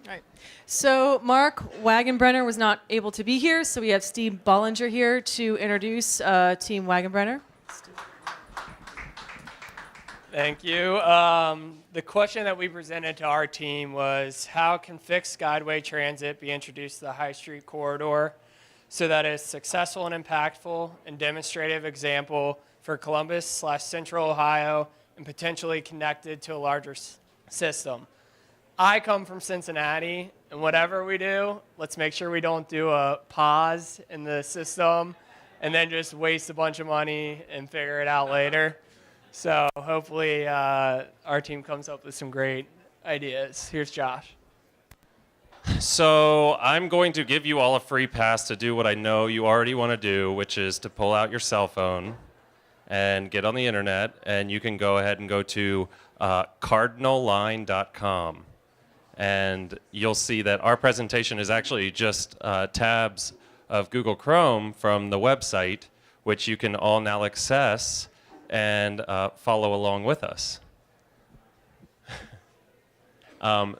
All right. So Mark Wagenbrenner was not able to be here, so we have Steve Bollinger here to introduce Team Wagenbrenner. Thank you. The question that we presented to our team was, how can fixed guideway transit be introduced to the High Street corridor so that it's successful and impactful and demonstrative example for Columbus/Central Ohio and potentially connected to a larger system? I come from Cincinnati, and whatever we do, let's make sure we don't do a pause in the system and then just waste a bunch of money and figure it out later. So hopefully our team comes up with some great ideas. Here's Josh. So I'm going to give you all a free pass to do what I know you already want to do, which is to pull out your cell phone and get on the internet, and you can go ahead and go to cardinalline.com. And you'll see that our presentation is actually just tabs of Google Chrome from the website, which you can all now access and follow along with us.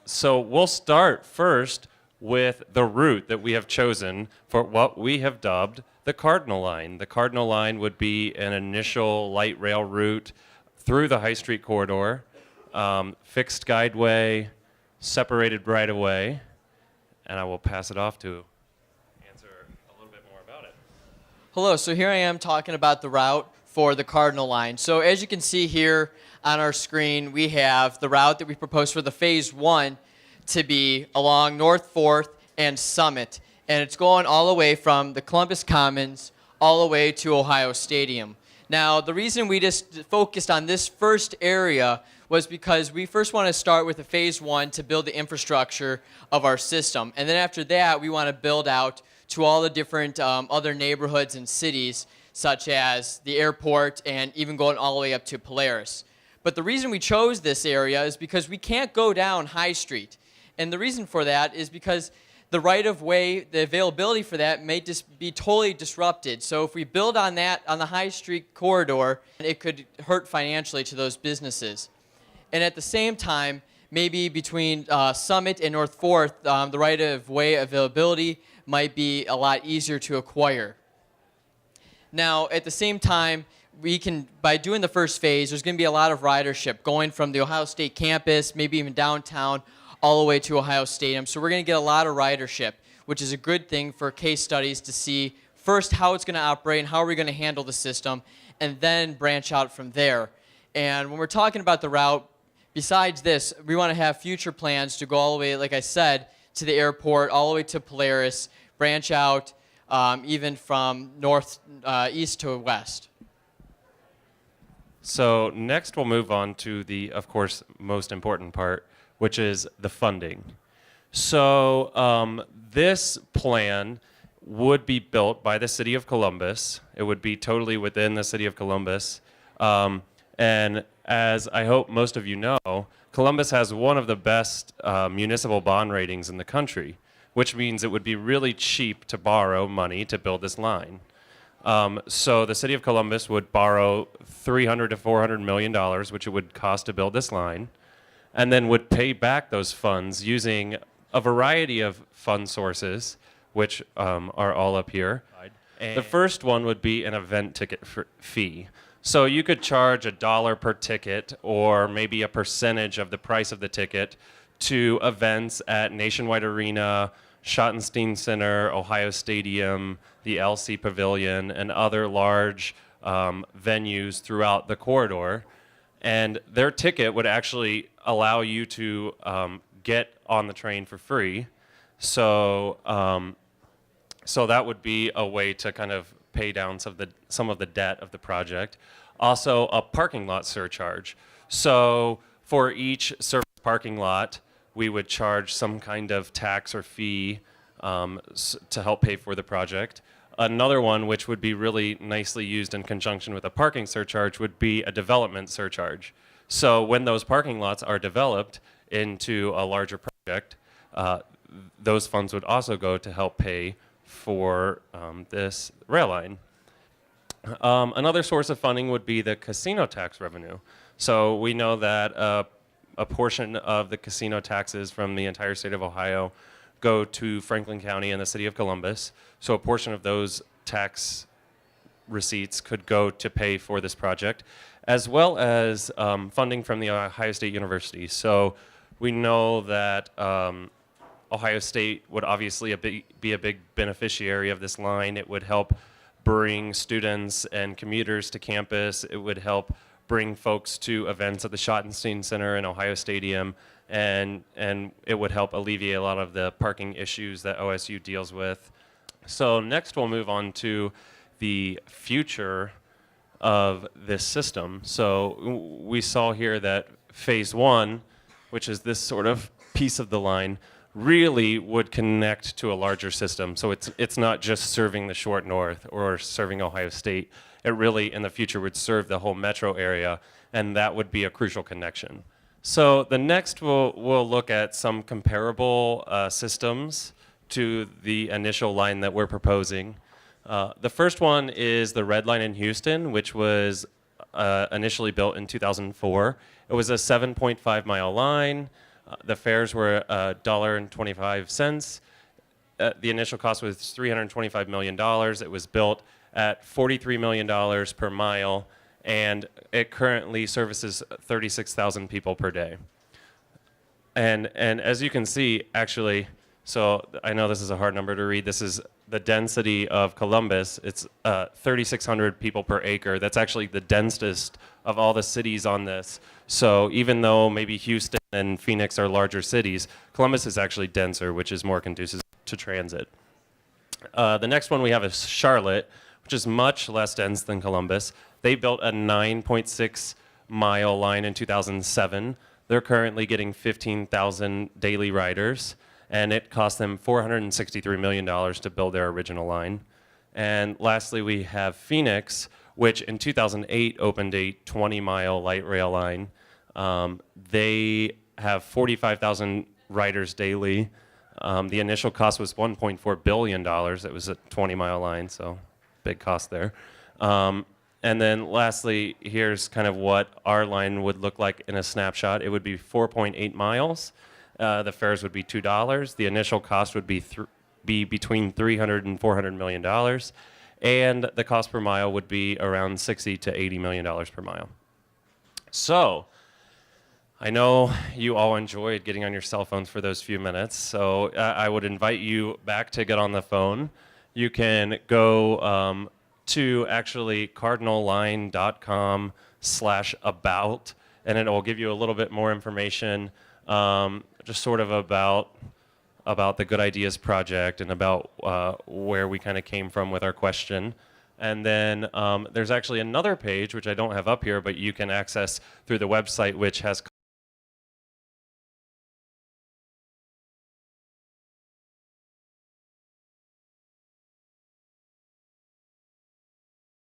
So we'll start first with the route that we have chosen for what we have dubbed the Cardinal Line. The Cardinal Line would be an initial light rail route through the High Street corridor, fixed guideway, separated right-of-way, and I will pass it off to answer a little bit more about it. Hello, so here I am talking about the route for the Cardinal Line. So as you can see here on our screen, we have the route that we proposed for the Phase 1 to be along North 4th and Summit, and it's going all the way from the Columbus Commons all the way to Ohio Stadium. Now, the reason we just focused on this first area was because we first want to start with a Phase 1 to build the infrastructure of our system. And then after that, we want to build out to all the different other neighborhoods and cities, such as the airport and even going all the way up to Polaris. But the reason we chose this area is because we can't go down High Street. And the reason for that is because the right-of-way, the availability for that may just be totally disrupted. So if we build on that, on the High Street corridor, it could hurt financially to those businesses. And at the same time, maybe between Summit and North 4th, the right-of-way availability might be a lot easier to acquire. Now, at the same time, we can, by doing the first phase, there's going to be a lot of ridership going from the Ohio State campus, maybe even downtown, all the way to Ohio Stadium. So we're going to get a lot of ridership, which is a good thing for case studies to see first how it's going to operate and how are we going to handle the system, and then branch out from there. And when we're talking about the route, besides this, we want to have future plans to go all the way, like I said, to the airport, all the way to Polaris, branch out even from east to west. So next we'll move on to the, of course, most important part, which is the funding. So this plan would be built by the City of Columbus. It would be totally within the City of Columbus. And as I hope most of you know, Columbus has one of the best municipal bond ratings in the country, which means it would be really cheap to borrow money to build this line. So the City of Columbus would borrow $300 to $400 million, which it would cost to build this line, and then would pay back those funds using a variety of fund sources, which are all up here. The first one would be an event ticket fee. So you could charge $1 per ticket, or maybe a percentage of the price of the ticket, to events at Nationwide Arena, Schottenstein Center, Ohio Stadium, the LC Pavilion, and other large venues throughout the corridor. And their ticket would actually allow you to get on the train for free. So, so that would be a way to kind of pay down some of the debt of the project. Also, a parking lot surcharge. So for each surface parking lot, we would charge some kind of tax or fee to help pay for the project. Another one, which would be really nicely used in conjunction with a parking surcharge, would be a development surcharge. So when those parking lots are developed into a larger project, those funds would also go to help pay for this rail line. Another source of funding would be the casino tax revenue. So we know that a portion of the casino taxes from the entire state of Ohio go to Franklin County and the city of Columbus. So a portion of those tax receipts could go to pay for this project, as well as funding from the Ohio State University. So we know that Ohio State would obviously be a big beneficiary of this line. It would help bring students and commuters to campus. It would help bring folks to events at the Schottenstein Center and Ohio Stadium, and it would help alleviate a lot of the parking issues that OSU deals with. So next we'll move on to the future of this system. So we saw here that phase one, which is this sort of piece of the line, really would connect to a larger system. So it's not just serving the short north or serving Ohio State. It really, in the future, would serve the whole metro area, and that would be a crucial connection. So the next we'll look at some comparable systems to the initial line that we're proposing. The first one is the Red Line in Houston, which was initially built in 2004. It was a 7.5-mile line. The fares were $1.25. The initial cost was $325 million. It was built at $43 million per mile, and it currently services 36,000 people per day. And as you can see, actually, so I know this is a hard number to read. This is the density of Columbus. It's 3,600 people per acre. That's actually the densest of all the cities on this. So even though maybe Houston and Phoenix are larger cities, Columbus is actually denser, which is more conducive to transit. The next one we have is Charlotte, which is much less dense than Columbus. They built a 9.6-mile line in 2007. They're currently getting 15,000 daily riders, and it cost them $463 million to build their original line. And lastly, we have Phoenix, which in 2008 opened a 20-mile light rail line. They have 45,000 riders daily. The initial cost was $1.4 billion. It was a 20-mile line, so big cost there. And then lastly, here's kind of what our line would look like in a snapshot. It would be 4.8 miles. The fares would be $2. The initial cost would be between $300 and $400 million. And the cost per mile would be around $60 to $80 million per mile. So I know you all enjoyed getting on your cell phones for those few minutes, so I would invite you back to get on the phone. You can go to actually cardinalline.com/about, and it will give you a little bit more information, just sort of about the Good Ideas Project and about where we kind of came from with our question. And then there's actually another page, which I don't have up here, but you can access through the website, which has